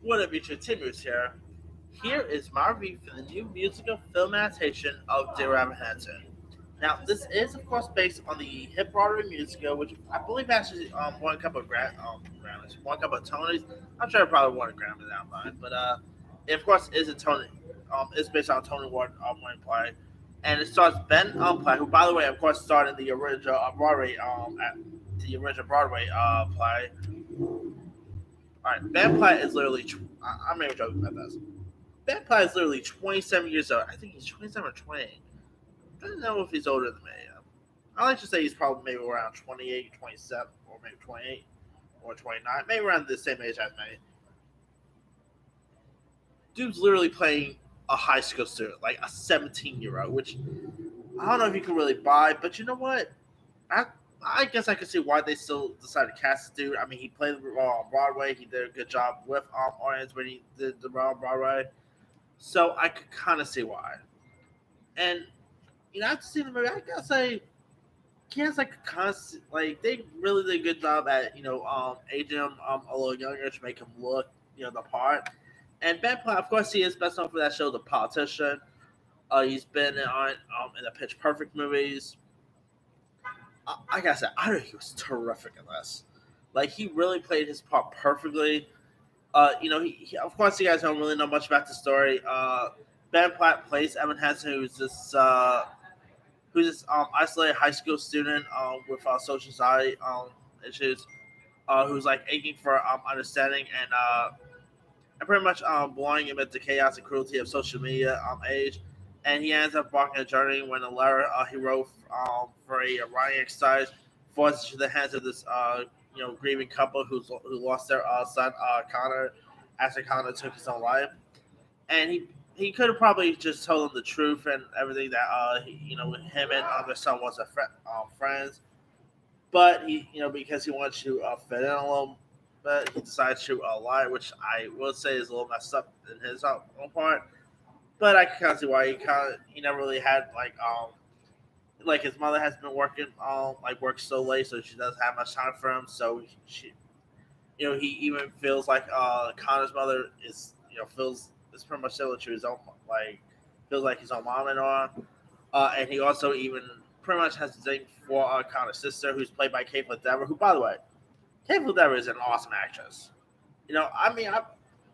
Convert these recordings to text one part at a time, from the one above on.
What up, YouTube? Timmy's here. Here is my review for the new musical film adaptation of Dear Evan Hanson. Now, this is, of course, based on the hit Broadway musical, which I believe actually won a couple of Grammys, won a couple of Tonys. I'm sure it probably won a Grammy down the line, but it, of course, is a Tony. It's based on a Tony Award winning play, and it stars Ben Platt, who, by the way, of course, starred in the original Broadway Broadway play. All right, Ben Platt is literally. I'm not even joking about this. Ben Platt is literally 27 years old. I think he's 27 or 28. I don't know if he's older than me. I like to say he's probably maybe around 28, 27, or maybe 28 or 29, maybe around the same age as me. Dude's literally playing a high school student, like a 17-year-old, which I don't know if you can really buy, but you know what? I I guess I could see why they still decided to cast this dude. I mean, he played the role on Broadway. He did a good job with audience when he did the role on Broadway. So I could kind of see why. And after seeing the movie, I gotta say he has like a constant like they really did a good job at aging him a little younger to make him look the part. And Ben Platt, of course, he is best known for that show, The Politician. He's been in the Pitch Perfect movies. I gotta say, I think he was terrific in this. Like he really played his part perfectly. Of course, you guys don't really know much about the story. Ben Platt plays Evan Hansen, who's this isolated high school student with social anxiety issues, who's like aching for understanding and pretty much blowing amid the chaos and cruelty of social media age. And he ends up walking a journey when a letter he wrote for a writing exercise falls into the hands of this grieving couple who lost their son Connor after Connor took his own life. And he could have probably just told them the truth and everything that him and their son was friends, but because he wanted to fit in a little, but he decided to lie, which I will say is a little messed up in his own part. But I can kind of see why he never really had like his mother has been working like work so late, so she doesn't have much time for him. So she he even feels like Connor's mother is feels is pretty much similar to his own, like feels like his own mom and all. And he also even pretty much has a thing for Connor's sister, who's played by Caitlin Dever, who, by the way, Caitlin Dever is an awesome actress. I mean, I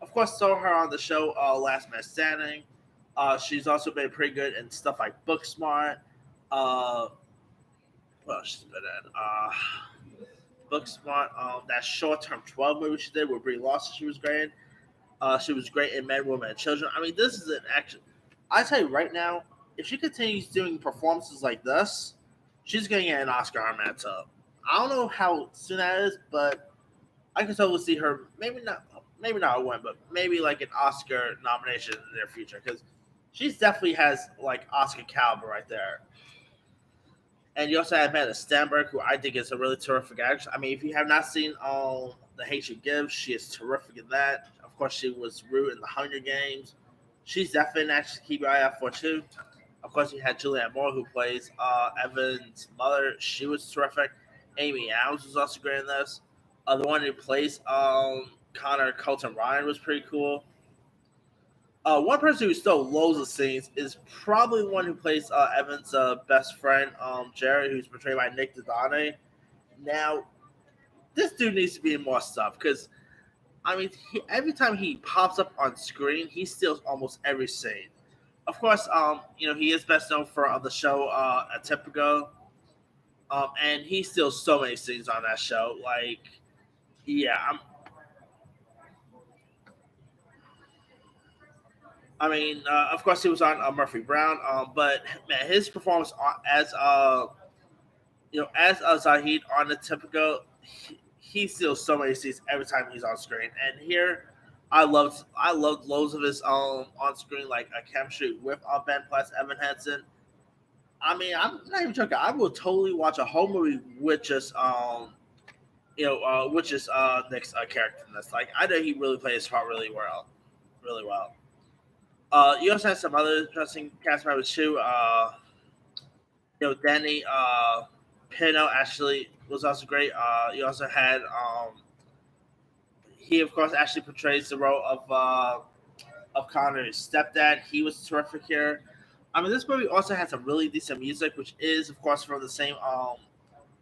of course saw her on the show Last Man Standing. She's also been pretty good in stuff like Booksmart. Uh, well, she's been in Booksmart. That short term 12 movie she did with Brie Larson, she was great in. She was great in Men, Women, and Children. I mean, this is an action. I tell you right now, if she continues doing performances like this, she's going to get an Oscar on that tub. I don't know how soon that is, but I can totally see her. Maybe not a win, but maybe like an Oscar nomination in the near future because she definitely has like Oscar caliber right there. And you also have Amanda Stenberg, who I think is a really terrific actress. I mean, if you have not seen The Hate You Give, she is terrific in that. Of course, she was Rue in The Hunger Games. She's definitely an actress to keep your eye out for too. Of course, you had Julianne Moore, who plays Evan's mother. She was terrific. Amy Adams was also great in this. The one who plays Connor Colton Ryan was pretty cool. One person who stole loads of scenes is probably the one who plays Evan's best friend, Jared, who's portrayed by Nick Dodani. Now, this dude needs to be in more stuff because, I mean, every time he pops up on screen, he steals almost every scene. Of course, he is best known for the show Atypico, and he steals so many scenes on that show. Like, yeah, I mean, of course, he was on Murphy Brown, but man, his performance as Zahid on the typical, he steals so many seats every time he's on screen. And here, I loved loads of his on screen like a chemistry with Ben Platt's Evan Hansen. I mean, I'm not even joking. I will totally watch a whole movie with just with just Nick's character in this. Like, I know he really plays his part really well, really well. You also had some other interesting cast members too. Danny Pino actually was also great. You also had he of course actually portrays the role of Connor's stepdad. He was terrific here. I mean, this movie also has some really decent music, which is of course from the same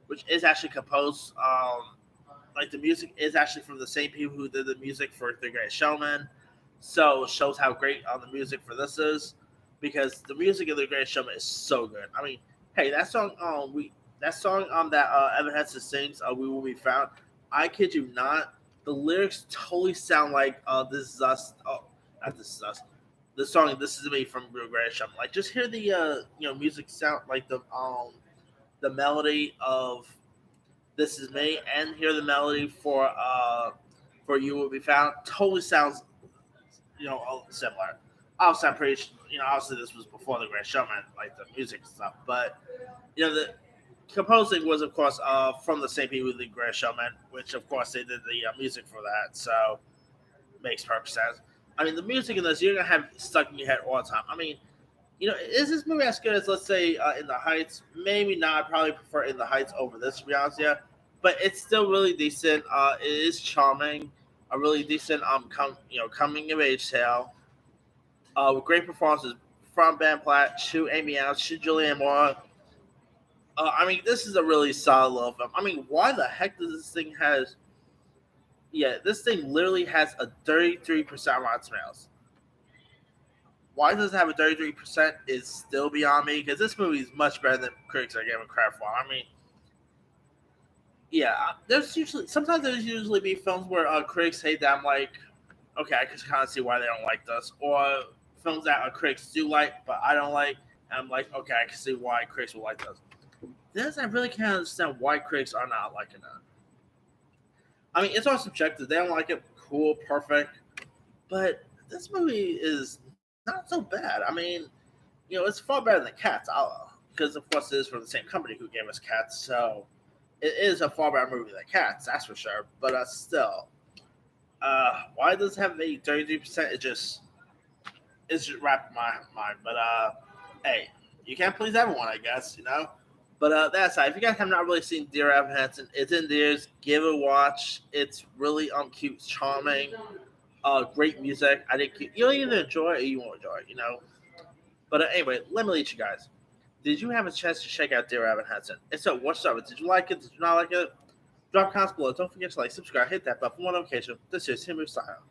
which is actually composed like the music is actually from the same people who did the music for The Great Showman. So it shows how great the music for this is, because the music of The Great Showman is so good. I mean, hey, that song that Evan Hansen sings, "We Will Be Found." I kid you not, the lyrics totally sound like "This Is Us." Oh, not "This Is Us." The song "This Is Me" from The Great Showman. Like, just hear the music sound, like the melody of "This Is Me" and hear the melody for "You Will Be Found." Totally sounds similar. Obviously, I'm pretty obviously this was before The Great Showman, like the music and stuff, but the composing was of course from the same people with The Great Showman, which of course they did the music for that, so makes perfect sense. I mean, the music in this you're gonna have stuck in your head all the time. I mean, is this movie as good as, let's say, In the Heights? Maybe not. I probably prefer In the Heights over this, to be honest. Yeah, but it's still really decent. It is charming, a really decent coming of age tale with great performances from Ben Platt to Amy Adams to Julianne Moore. I mean, this is a really solid love film. I mean, why the heck does this thing has? Yeah, this thing literally has a 33% Rotten Tomatoes. Why does it have a 33% is still beyond me, because this movie is much better than critics are giving credit for. I mean, yeah, there's usually be films where critics hate that I'm like, okay, I can kind of see why they don't like this, or films that critics do like but I don't like, and I'm like, okay, I can see why critics will like this. This I really can't understand why critics are not liking it. I mean, it's all subjective. They don't like it. Cool, perfect. But this movie is not so bad. I mean, it's far better than Cats. Because of course it is from the same company who gave us Cats, so it is a far better movie than Cats, that's for sure. But still, why does it have a 33%? It's just wrapped my mind. But hey, you can't please everyone, I guess. But that aside, if you guys have not really seen Dear Evan Hansen, it's in theaters. Give it a watch. It's really cute, charming, great music. I think you'll either enjoy it or you won't enjoy it. But anyway, let me lead you guys. Did you have a chance to check out Dear Evan Hansen? If so, what's up? Did you like it? Did you not like it? Drop comments below. Don't forget to like, subscribe, hit that bell for more notification. This is Tim Style.